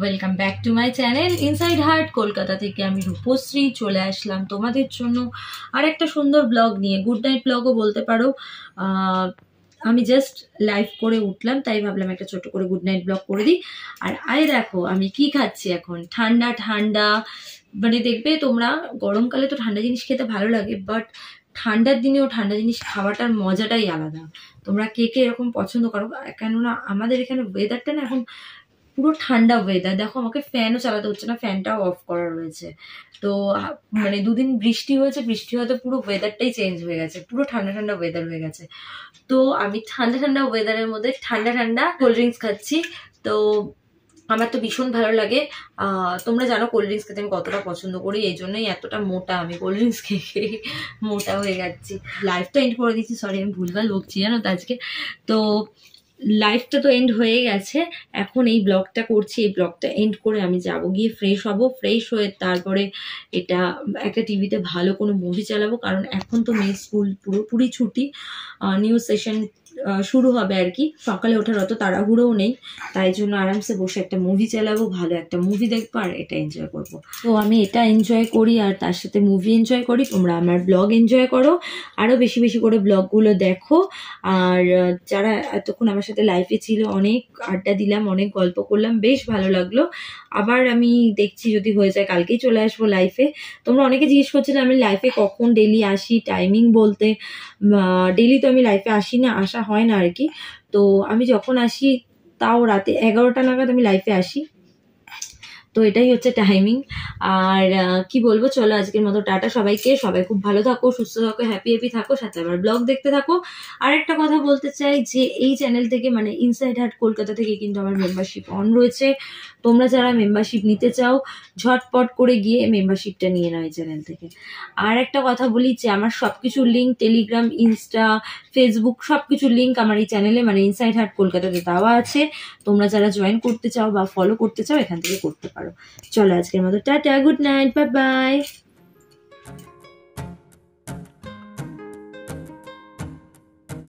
Welcome back to my channel inside heart. Kolkata থেকে আমি রূপশ্রী চলে আসলাম তোমাদের জন্য আর একটা সুন্দর ব্লগ নিয়ে। গুড নাইট ব্লগও বলতে পারো। আমি জাস্ট লাইভ করে উঠলাম, তাই ভাবলাম একটা ছোট করে গুড নাইট ব্লগ করে দিই। আর আরে দেখো আমি কি খাচ্ছি এখন, ঠান্ডা ঠান্ডা। মানে দেখবে তোমরা, গরমকালে তো ঠান্ডা জিনিস খেতে ভালো লাগে, বাট ঠান্ডার দিনেও ঠান্ডা জিনিস খাওয়াটার মজাটাই আলাদা। তোমরা কে কে এরকম পছন্দ করো? কেননা আমাদের এখানে ওয়েদারটা না এখন পুরো ঠান্ডা ওয়েদার। দেখো আমাকে ফ্যানও চালাতে হচ্ছে না, ফ্যানটাও অফ করা রয়েছে। তো মানে দুদিন বৃষ্টি হয়েছে, বৃষ্টি হয়তো পুরো ওয়েদারটাই চেঞ্জ হয়ে গেছে, পুরো ঠান্ডা ঠান্ডা ওয়েদার হয়ে গেছে। তো আমি ঠান্ডা ঠান্ডা ওয়েদারের মধ্যে ঠান্ডা ঠান্ডা কোল্ড ড্রিঙ্কস খাচ্ছি। তো আমার তো ভীষণ ভালো লাগে। তোমরা জানো কোল্ড ড্রিঙ্কস খেতে আমি কতটা পছন্দ করি, এই জন্যই এতটা মোটা আমি কোল্ড ড্রিঙ্কস খেয়ে মোটা হয়ে যাচ্ছি। লাইফটা এন্ড করে দিচ্ছি, সরি আমি ভুলভাল বকছি জানো তো আজকে। তো লাইফটা তো এন্ড হয়ে গেছে, এখন এই ব্লগটা করছি। এই ব্লগটা এন্ড করে আমি যাবো গিয়ে ফ্রেশ হব, ফ্রেশ হয়ে তারপরে এটা একটা টিভিতে ভালো কোনো মুভি চালাবো, কারণ এখন তো মেয়ে স্কুল পুরোপুরি ছুটি। নিউ সেশন শুরু হবে আর কি। সকালে ওঠার অত তাড়াহুড়োও নেই, তাই জন্য আরামসে বসে একটা মুভি চালাবো, ভালো একটা মুভি দেখবো আর এটা এনজয় করবো। তো আমি এটা এনজয় করি আর তার সাথে মুভি এনজয় করি। তোমরা আমার ব্লগ এনজয় করো, আরও বেশি বেশি করে ব্লগগুলো দেখো। আর যারা এতক্ষণ আমার সাথে লাইফে ছিল, অনেক আড্ডা দিলাম, অনেক গল্প করলাম, বেশ ভালো লাগলো। আবার আমি দেখছি যদি হয়ে যায় কালকেই চলে আসবো লাইফে। তোমরা অনেকে জিজ্ঞেস করছিলে আমি লাইফে কখন ডেলি আসি, টাইমিং বলতে। ডেলি তো আমি লাইফে আসি না, আসা হয় না আর কি। তো আমি যখন আসি তাও রাতে 11টা নাগাদ আমি লাইফে আসি। তো এটাই হচ্ছে টাইমিং। আর কি বলবো, চলো আজকের মতো টাটা সবাইকে। সবাই খুব ভালো থাকো, সুস্থ থাকো, হ্যাপি হ্যাপি থাকো, সাথে আমার ব্লগ দেখতে থাকো। আর একটা কথা বলতে চাই যে এই চ্যানেল থেকে মানে ইনসাইড হার্ট কলকাতা থেকে কিন্তু আমার মেম্বারশিপ অন রয়েছে। তোমরা যারা মেম্বারশিপ নিতে চাও ঝটপট করে গিয়ে মেম্বারশিপটা নিয়ে নাও এই চ্যানেল থেকে। আর একটা কথা বলি যে আমার সবকিছুর লিঙ্ক, টেলিগ্রাম, ইনস্টা, ফেসবুক সবকিছুর লিঙ্ক আমার এই চ্যানেলে মানে ইনসাইড হার্ট কলকাতাতে দেওয়া আছে। তোমরা যারা জয়েন করতে চাও বা ফলো করতে চাও এখান থেকে করতে পারো। চলো আজকের মতো tata, good night, bye bye.